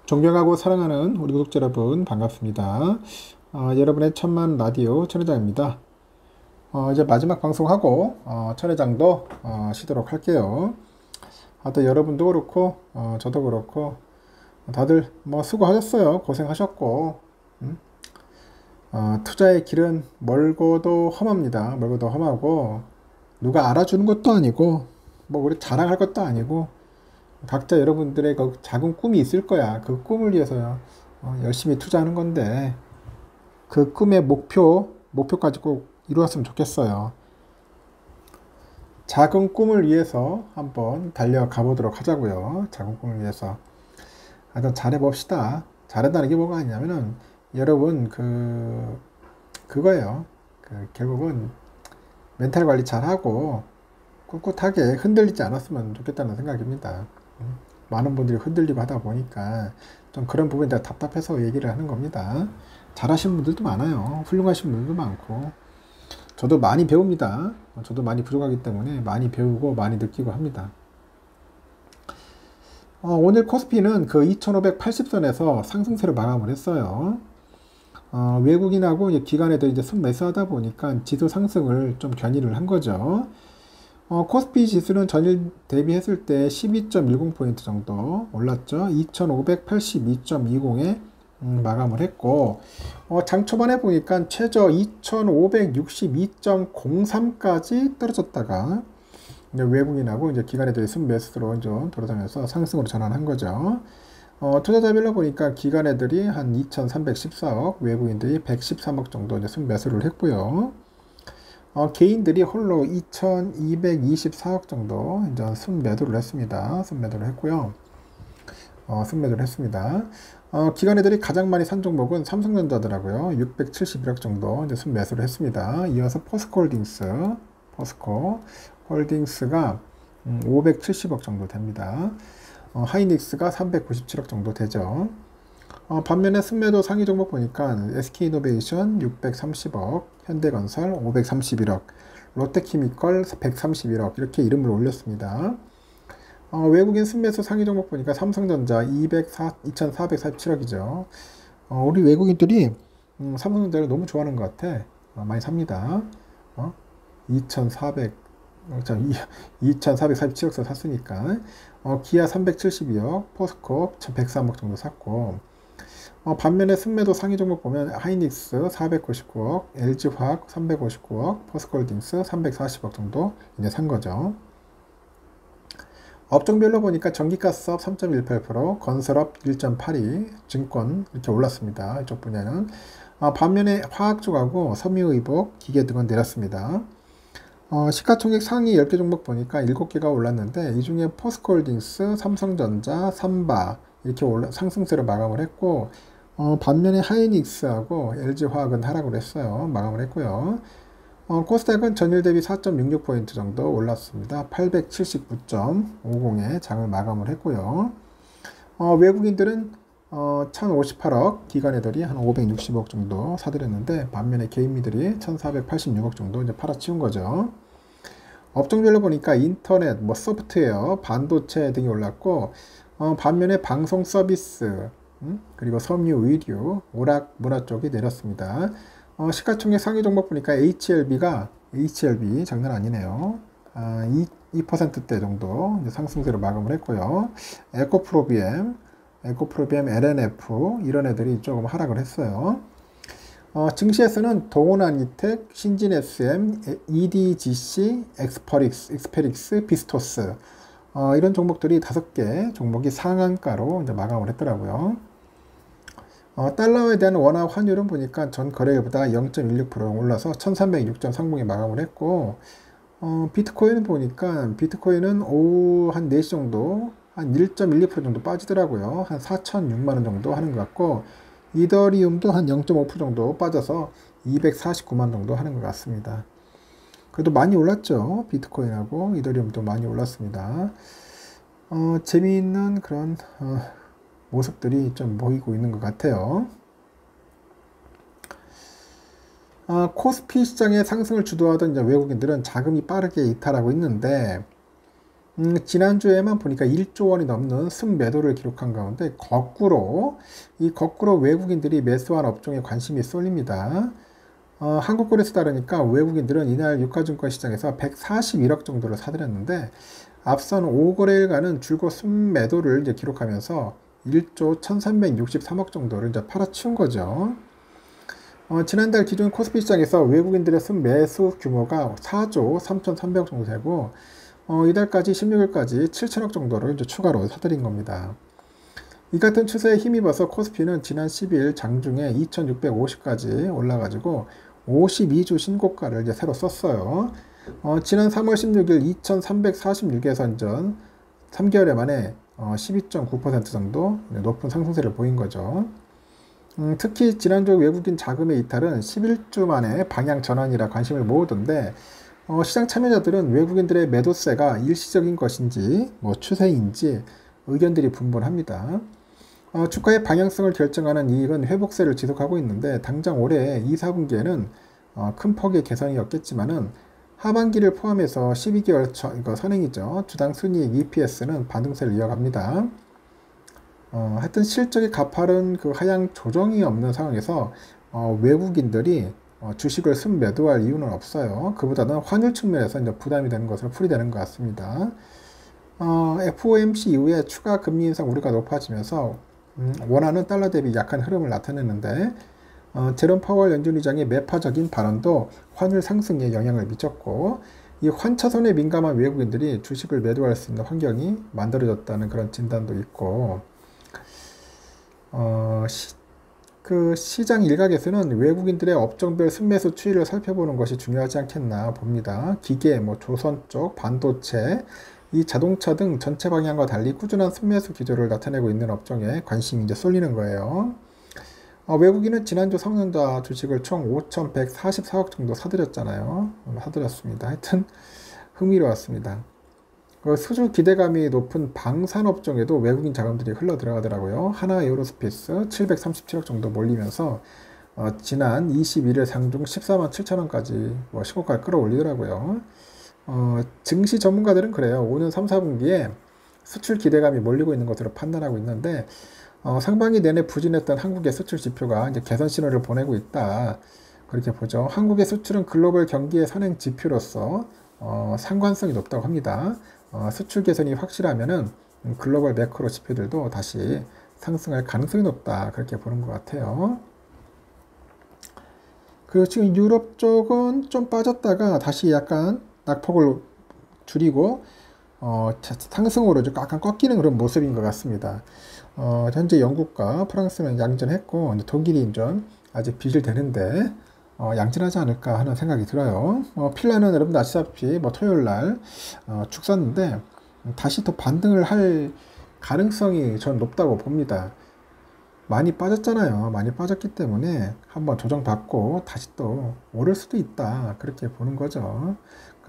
존경하고 사랑하는 우리 구독자 여러분 반갑습니다. 여러분의 천만 라디오 천회장입니다. 이제 마지막 방송하고 천회장도 쉬도록 할게요. 또 여러분도 그렇고 저도 그렇고 다들 뭐 수고하셨어요. 고생하셨고 투자의 길은 멀고도 험합니다. 멀고도 험하고 누가 알아주는 것도 아니고 뭐 우리 자랑할 것도 아니고 각자 여러분들의 그 작은 꿈이 있을 거야. 그 꿈을 위해서 열심히 투자하는 건데 그 꿈의 목표까지 꼭 이루었으면 좋겠어요. 작은 꿈을 위해서 한번 달려가 보도록 하자고요. 작은 꿈을 위해서. 하여튼 잘해봅시다. 잘한다는 게 뭐가 아니냐면은 여러분 그거예요. 결국은 멘탈 관리 잘하고 꿋꿋하게 흔들리지 않았으면 좋겠다는 생각입니다. 많은 분들이 흔들리고 하다 보니까 좀 그런 부분에 대해 답답해서 얘기를 하는 겁니다. 잘하시는 분들도 많아요. 훌륭하신 분들도 많고 저도 많이 배웁니다. 저도 많이 부족하기 때문에 많이 배우고 많이 느끼고 합니다. 오늘 코스피는 그 2580선에서 상승세로 마감을 했어요. 외국인하고 기관애들이 이제 순매수하다 보니까 지수 상승을 좀 견인을 한 거죠. 코스피 지수는 전일 대비했을 때 12.10포인트 정도 올랐죠. 2582.20에 마감을 했고, 장 초반에 보니까 최저 2562.03까지 떨어졌다가 외국인하고 이제 기관애들이 순매수로 좀 돌아다니면서 상승으로 전환한 거죠. 투자자별로 보니까 기관애들이 한 2314억, 외국인들이 113억 정도 이제 순매수를 했고요. 개인들이 홀로 2224억 정도 이제 순매도를 했습니다. 순매도를 했고요. 순매도를 했습니다. 기관애들이 가장 많이 산 종목은 삼성전자더라고요. 671억 정도 이제 순매수를 했습니다. 이어서 포스코 홀딩스가 570억 정도 됩니다. 하이닉스가 397억 정도 되죠. 반면에 순매도 상위 종목 보니까 SK이노베이션 630억, 현대건설 531억, 롯데케미컬 131억 이렇게 이름을 올렸습니다. 외국인 순매수 상위 종목 보니까 삼성전자 2447억이죠. 우리 외국인들이 삼성전자를 너무 좋아하는 것 같아. 많이 삽니다. 2447억서 샀으니까. 기아 372억, 포스코 103억 정도 샀고, 반면에 순매도 상위 종목 보면 하이닉스 499억, LG화학 359억, 포스코홀딩스 340억 정도 이제 산 거죠. 업종별로 보니까 전기가스업 3.18%, 건설업 1.82%, 증권 이렇게 올랐습니다. 이쪽 분야는. 반면에 화학 쪽하고 섬유의복, 기계 등은 내렸습니다. 시가총액 상위 10개 종목 보니까 7개가 올랐는데 이 중에 포스코홀딩스, 삼성전자, 삼바 이렇게 상승세로 마감을 했고 반면에 하이닉스하고 LG화학은 하락을 했어요. 마감을 했고요. 코스닥은 전일 대비 4.66포인트 정도 올랐습니다. 879.50에 장을 마감을 했고요. 외국인들은 1058억, 기관애들이 한 560억 정도 사들였는데 반면에 개인미들이 1486억 정도 이제 팔아치운 거죠. 업종별로 보니까 인터넷, 소프트웨어, 반도체 등이 올랐고 반면에 방송 서비스, 그리고 섬유, 의류, 오락, 문화 쪽이 내렸습니다. 시가총액 상위 종목 보니까 HLB 장난 아니네요. 2%대 정도 상승세로 마감을 했고요. 에코프로비엠, LNF 이런 애들이 조금 하락을 했어요. 증시에서는 동원아니텍, 신진SM, EDGC, 엑스페릭스, 비스토스 이런 종목들이 5개 종목이 상한가로 이제 마감을 했더라고요. 달러에 대한 원화 환율은 보니까 전 거래일보다 0.16% 올라서 1306.30에 마감을 했고 비트코인 보니까 비트코인은 오후 한 4시 정도 한 1.12% 정도 빠지더라고요. 한 4,006만원 정도 하는 것 같고 이더리움도 한 0.5% 정도 빠져서 249만 정도 하는 것 같습니다. 그래도 많이 올랐죠. 비트코인하고 이더리움도 많이 올랐습니다. 재미있는 그런 모습들이 좀 보이고 있는 것 같아요. 코스피 시장의 상승을 주도하던 이제 외국인들은 자금이 빠르게 이탈하고 있는데 지난주에만 보니까 1조 원이 넘는 순매도를 기록한 가운데 거꾸로 외국인들이 매수한 업종에 관심이 쏠립니다. 한국거래소 따르니까 외국인들은 이날 유가증권 시장에서 141억 정도를 사들였는데 앞선 5거래일간은 줄곧 순매도를 이제 기록하면서 1조 1363억 정도를 이제 팔아치운 거죠. 지난달 기준 코스피 시장에서 외국인들의 순매수 규모가 4조 3,300억 정도 되고 이달까지 16일까지 7천억 정도를 이제 추가로 사들인 겁니다. 이 같은 추세에 힘입어서 코스피는 지난 12일 장중에 2650까지 올라가지고 52주 신고가를 이제 새로 썼어요. 지난 3월 16일 2346에 선전 3개월 만에 12.9% 정도 높은 상승세를 보인 거죠. 특히 지난주 외국인 자금의 이탈은 11주 만에 방향 전환이라 관심을 모으던데 시장 참여자들은 외국인들의 매도세가 일시적인 것인지 추세인지 의견들이 분분합니다. 주가의 방향성을 결정하는 이익은 회복세를 지속하고 있는데 당장 올해 2, 4분기에는 큰 폭의 개선이 없겠지만은 하반기를 포함해서 12개월 선행이죠. 주당 순이익 EPS는 반등세를 이어갑니다. 하여튼 실적이 가파른 그 하향 조정이 없는 상황에서 외국인들이 주식을 순매도할 이유는 없어요. 그보다는 환율 측면에서 이제 부담이 되는 것으로 풀이되는 것 같습니다. FOMC 이후에 추가 금리 인상 우려가 높아지면서 원화는 달러 대비 약한 흐름을 나타내는데 제롬 파월 연준 의장의 매파적인 발언도 환율 상승에 영향을 미쳤고 이 환차손에 민감한 외국인들이 주식을 매도할 수 있는 환경이 만들어졌다는 그런 진단도 있고 시장 일각에서는 외국인들의 업종별 순매수 추이를 살펴보는 것이 중요하지 않겠나 봅니다. 기계, 조선 쪽, 반도체, 이 자동차 등 전체 방향과 달리 꾸준한 순매수 기조를 나타내고 있는 업종에 관심이 이제 쏠리는 거예요. 외국인은 지난주 성년자 주식을 총 5,144억 정도 사들였잖아요. 사들였습니다. 하여튼 흥미로웠습니다. 수주 기대감이 높은 방산업종에도 외국인 자금들이 흘러 들어가더라고요. 하나 에어로스페이스 737억 정도 몰리면서 지난 21일 상중 14만 7천원까지 신고가를 끌어올리더라고요. 증시 전문가들은 그래요. 오는 3, 4분기에 수출 기대감이 몰리고 있는 것으로 판단하고 있는데 상반기 내내 부진했던 한국의 수출 지표가 이제 개선 신호를 보내고 있다. 그렇게 보죠. 한국의 수출은 글로벌 경기의 선행 지표로서 상관성이 높다고 합니다. 수출 개선이 확실하면은 글로벌 매크로 지표들도 다시 상승할 가능성이 높다. 그렇게 보는 것 같아요. 그리고 지금 유럽 쪽은 좀 빠졌다가 다시 약간 낙폭을 줄이고 상승으로 좀 약간 꺾이는 그런 모습인 것 같습니다. 현재 영국과 프랑스는 양전했고 독일이 좀 아직 비실되는데 양진하지 않을까 하는 생각이 들어요. 필라는 여러분들 아시다시피 토요일날 죽었는데 다시 더 반등을 할 가능성이 전 높다고 봅니다. 많이 빠졌잖아요. 많이 빠졌기 때문에 한번 조정받고 다시 또 오를 수도 있다. 그렇게 보는 거죠.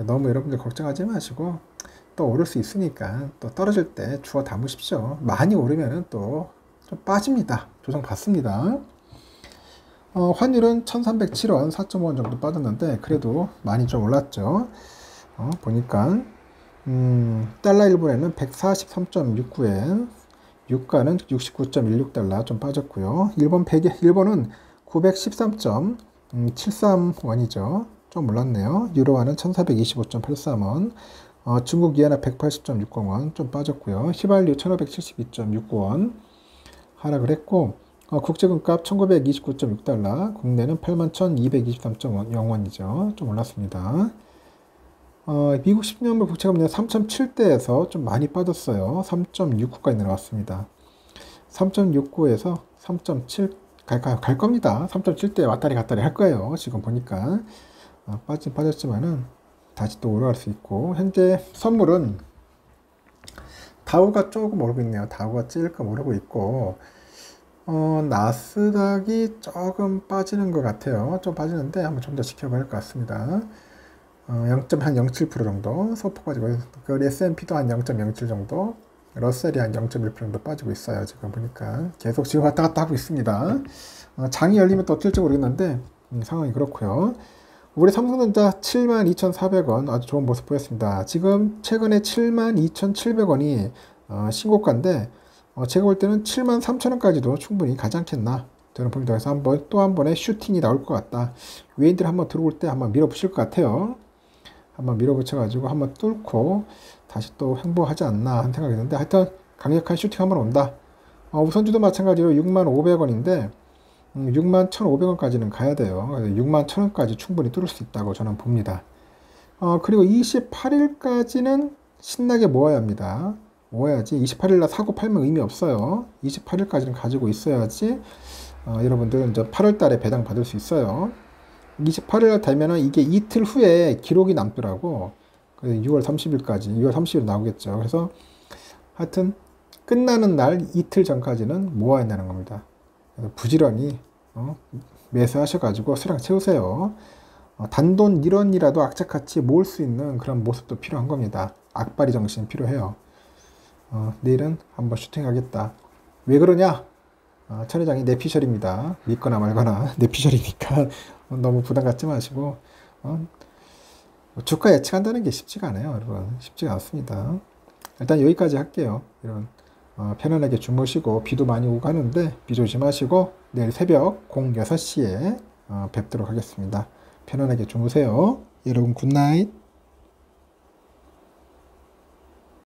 너무 여러분들 걱정하지 마시고 또 오를 수 있으니까 또 떨어질 때 주워 담으십시오. 많이 오르면은 또 좀 빠집니다. 조정받습니다. 환율은 1307원 4.5원 정도 빠졌는데 그래도 많이 좀 올랐죠. 보니까 달러 1분에는 143.69엔, 유가는 69.16달러 좀 빠졌고요. 일본은 913.73원이죠. 좀 올랐네요. 유로화는 1425.83원, 중국 이하나 180.60원 좀 빠졌고요. 휘발유 1572.69원 하락을 했고 국제금값 1929.6달러, 국내는 81,223.0원이죠. 좀 올랐습니다. 미국 10년물 국채금리는 3.7대에서 좀 많이 빠졌어요. 3.69까지 내려왔습니다. 3.69에서 3.7 갈 겁니다. 3.7대 왔다리 갔다리 할 거예요. 지금 보니까 빠졌지만은 다시 또 올라갈 수 있고, 현재 선물은 다우가 조금 오르고 있네요. 다우가 찔끔 오르고 있고, 나스닥이 조금 빠지는 것 같아요. 좀 빠지는데 한번 좀 더 지켜봐야 할 것 같습니다. 0.07% 정도 소폭 빠지고, 그 S&P도 한 0.07 정도, 러셀이 한 0.1% 정도 빠지고 있어요. 지금 보니까 계속 지금 왔다 갔다 하고 있습니다. 장이 열리면 또 어떨지 모르겠는데 상황이 그렇고요. 우리 삼성전자 72,400원 아주 좋은 모습 보였습니다. 지금 최근에 72,700원이 신고가인데 제가 볼 때는 73,000원까지도 충분히 가지 않겠나 저는 봅니다. 그래서 또 한 번의 슈팅이 나올 것 같다. 외인들 한번 들어올 때 한번 밀어붙일 것 같아요. 한번 밀어붙여가지고 한번 뚫고 다시 또 횡보하지 않나 하는 생각이 드는데 하여튼 강력한 슈팅 한번 온다. 우선주도 마찬가지로 65,000원인데 61,500원까지는 가야 돼요. 61,000원까지 충분히 뚫을 수 있다고 저는 봅니다. 그리고 28일까지는 신나게 모아야 합니다. 모아야지 28일날 사고 팔면 의미 없어요. 28일까지는 가지고 있어야지 여러분들 이제 8월달에 배당 받을 수 있어요. 28일 되면은 이게 이틀 후에 기록이 남더라고. 6월 30일까지, 6월 30일 나오겠죠. 그래서 하여튼 끝나는 날 이틀 전까지는 모아야 한다는 겁니다. 부지런히 매수하셔가지고 수량 채우세요. 단돈 1원이라도 악착같이 모을 수 있는 그런 모습도 필요한 겁니다. 악바리 정신 필요해요. 내일은 한번 슈팅하겠다. 왜 그러냐? 천 회장이 내피셜입니다. 믿거나 말거나 내피셜이니까 너무 부담 갖지 마시고 주가 예측한다는 게 쉽지가 않아요. 여러분 쉽지가 않습니다. 일단 여기까지 할게요. 여러분 편안하게 주무시고 비도 많이 오고 하는데 비 조심하시고 내일 새벽 06시에 뵙도록 하겠습니다. 편안하게 주무세요. 여러분 굿나잇.